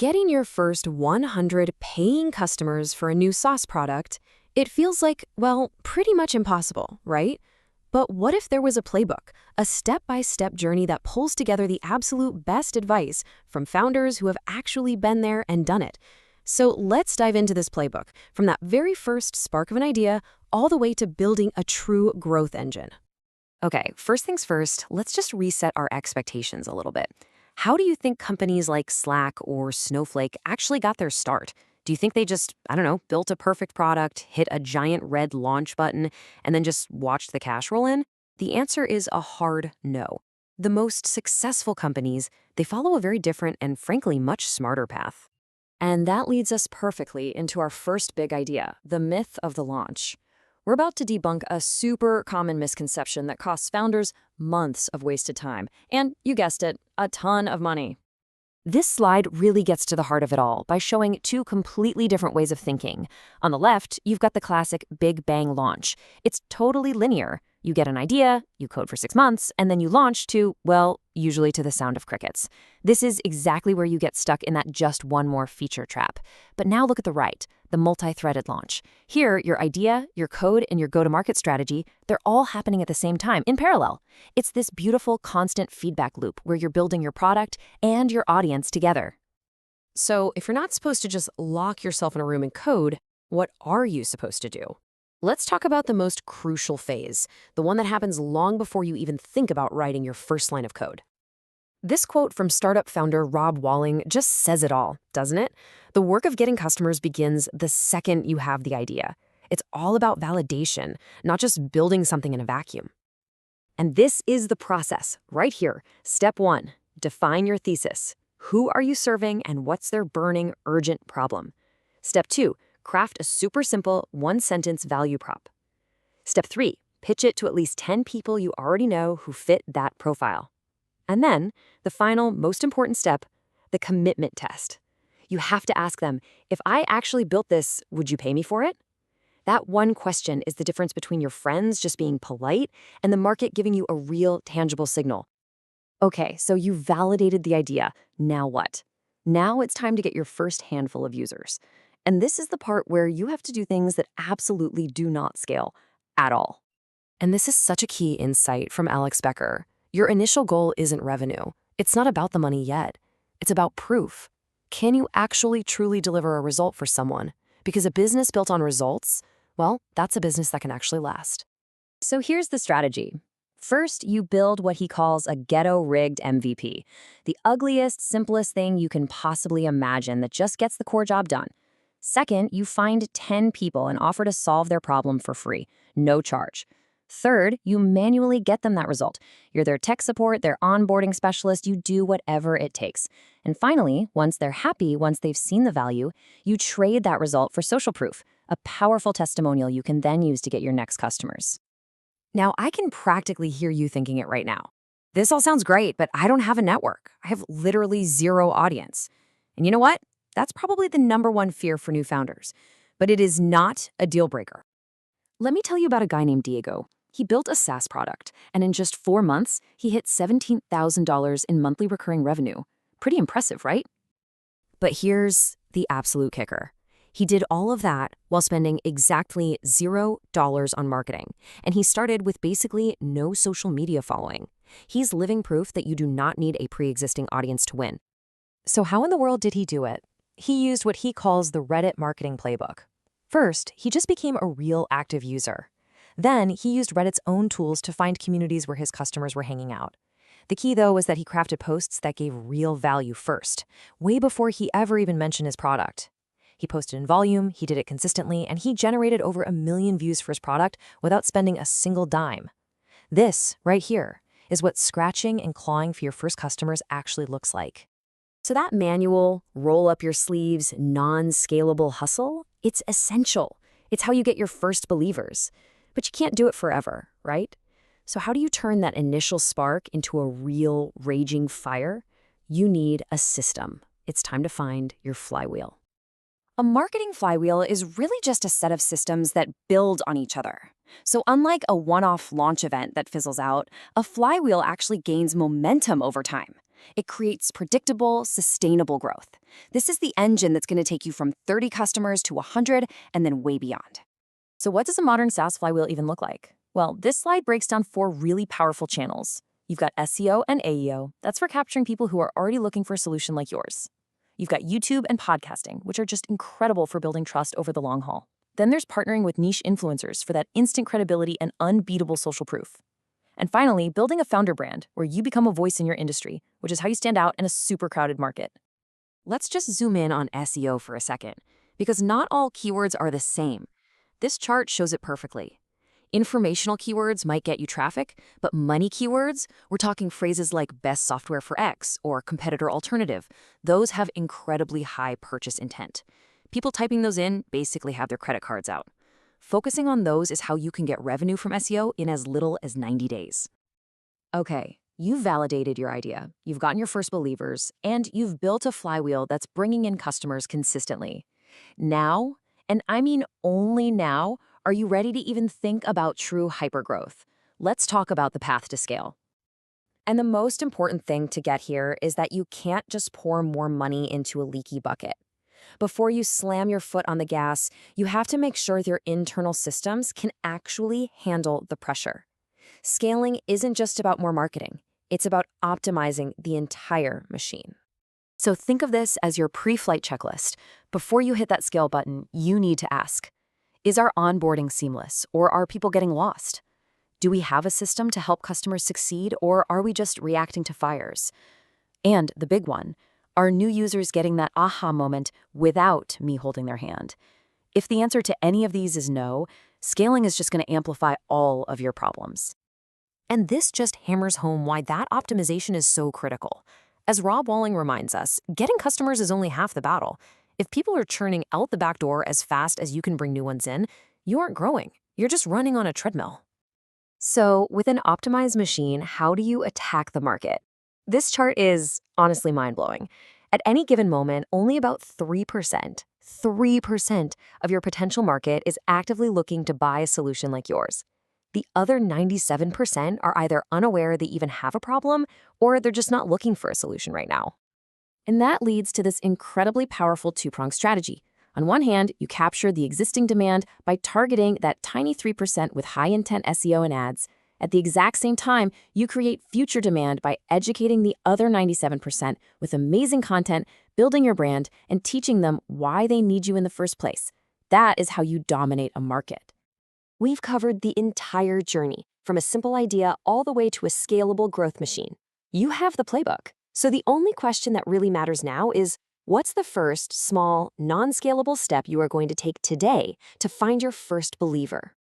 Getting your first 100 paying customers for a new SaaS product, it feels like, well, pretty much impossible, right? But what if there was a playbook, a step-by-step journey that pulls together the absolute best advice from founders who have actually been there and done it? So let's dive into this playbook, from that very first spark of an idea all the way to building a true growth engine. Okay, first things first, let's just reset our expectations a little bit. How do you think companies like Slack or Snowflake actually got their start? Do you think they just, built a perfect product, hit a giant red launch button, and then just watched the cash roll in? The answer is a hard no. The most successful companies, they follow a very different and frankly much smarter path. And that leads us perfectly into our first big idea, the myth of the launch. We're about to debunk a super common misconception that costs founders months of wasted time, and you guessed it, a ton of money. This slide really gets to the heart of it all by showing two completely different ways of thinking. On the left, you've got the classic Big Bang launch. It's totally linear. You get an idea, you code for 6 months, and then you launch to, well, usually to the sound of crickets. This is exactly where you get stuck in that just one more feature trap. But now look at the right, the multi-threaded launch. Here, your idea, your code, and your go-to-market strategy, they're all happening at the same time, in parallel. It's this beautiful, constant feedback loop where you're building your product and your audience together. So if you're not supposed to just lock yourself in a room and code, what are you supposed to do? Let's talk about the most crucial phase, the one that happens long before you even think about writing your first line of code. This quote from startup founder Rob Walling just says it all, doesn't it? The work of getting customers begins the second you have the idea. It's all about validation, not just building something in a vacuum. And this is the process, right here. Step 1, define your thesis. Who are you serving and what's their burning, urgent problem? Step 2, craft a super simple, one-sentence value prop. Step 3, pitch it to at least 10 people you already know who fit that profile. And then, the final, most important step, the commitment test. You have to ask them, if I actually built this, would you pay me for it? That one question is the difference between your friends just being polite and the market giving you a real, tangible signal. Okay, so you validated the idea. Now what? Now it's time to get your first handful of users. And this is the part where you have to do things that absolutely do not scale at all. And this is such a key insight from Alex Becker. Your initial goal isn't revenue. It's not about the money yet. It's about proof. Can you actually truly deliver a result for someone? Because a business built on results, well, that's a business that can actually last. So here's the strategy. First, you build what he calls a ghetto-rigged MVP, the ugliest, simplest thing you can possibly imagine that just gets the core job done. Second, you find 10 people and offer to solve their problem for free, no charge. Third, you manually get them that result. You're their tech support, their onboarding specialist, you do whatever it takes. And finally, once they're happy, once they've seen the value, you trade that result for social proof, a powerful testimonial you can then use to get your next customers. Now, I can practically hear you thinking it right now. This all sounds great, but I don't have a network. I have literally zero audience. And you know what? That's probably the #1 fear for new founders. But it is not a deal breaker. Let me tell you about a guy named Diego. He built a SaaS product, and in just 4 months, he hit $17,000 in monthly recurring revenue. Pretty impressive, right? But here's the absolute kicker. He did all of that while spending exactly $0 on marketing, and he started with basically no social media following. He's living proof that you do not need a pre-existing audience to win. So how in the world did he do it? He used what he calls the Reddit marketing playbook. First, he just became a real active user. Then, he used Reddit's own tools to find communities where his customers were hanging out. The key, though, was that he crafted posts that gave real value first, way before he ever even mentioned his product. He posted in volume, he did it consistently, and he generated over 1 million views for his product without spending a single dime. This, right here, is what scratching and clawing for your first customers actually looks like. So that manual, roll-up-your-sleeves, non-scalable hustle, it's essential. It's how you get your first believers. But you can't do it forever, right? So how do you turn that initial spark into a real, raging fire? You need a system. It's time to find your flywheel. A marketing flywheel is really just a set of systems that build on each other. So unlike a one-off launch event that fizzles out, a flywheel actually gains momentum over time. It creates predictable, sustainable growth. This is the engine that's going to take you from 30 customers to 100 and then way beyond. So what does a modern SaaS flywheel even look like? Well, this slide breaks down 4 really powerful channels. You've got SEO and AEO. That's for capturing people who are already looking for a solution like yours. You've got YouTube and podcasting, which are just incredible for building trust over the long haul. Then there's partnering with niche influencers for that instant credibility and unbeatable social proof. And finally, building a founder brand where you become a voice in your industry, which is how you stand out in a super crowded market. Let's just zoom in on SEO for a second, because not all keywords are the same. This chart shows it perfectly. Informational keywords might get you traffic, but money keywords, we're talking phrases like best software for X or competitor alternative. Those have incredibly high purchase intent. People typing those in basically have their credit cards out. Focusing on those is how you can get revenue from SEO in as little as 90 days. Okay, you've validated your idea, you've gotten your first believers, and you've built a flywheel that's bringing in customers consistently. Now, and I mean only now, are you ready to even think about true hypergrowth? Let's talk about the path to scale. And the most important thing to get here is that you can't just pour more money into a leaky bucket. Before you slam your foot on the gas, you have to make sure your internal systems can actually handle the pressure. Scaling isn't just about more marketing. It's about optimizing the entire machine. So think of this as your pre-flight checklist. Before you hit that scale button, you need to ask, is our onboarding seamless, or are people getting lost? Do we have a system to help customers succeed, or are we just reacting to fires? And the big one, are new users getting that aha moment without me holding their hand? If the answer to any of these is no, scaling is just going to amplify all of your problems. And this just hammers home why that optimization is so critical. As Rob Walling reminds us, getting customers is only half the battle. If people are churning out the back door as fast as you can bring new ones in, you aren't growing. You're just running on a treadmill. So with an optimized machine, how do you attack the market? This chart is honestly mind-blowing. At any given moment, only about 3% of your potential market is actively looking to buy a solution like yours. The other 97% are either unaware they even have a problem, or they're just not looking for a solution right now. And that leads to this incredibly powerful two-pronged strategy. On one hand, you capture the existing demand by targeting that tiny 3% with high-intent SEO and ads. At the exact same time, you create future demand by educating the other 97% with amazing content, building your brand, and teaching them why they need you in the first place. That is how you dominate a market. We've covered the entire journey, from a simple idea all the way to a scalable growth machine. You have the playbook. So the only question that really matters now is, what's the first, small, non-scalable step you are going to take today to find your first believer?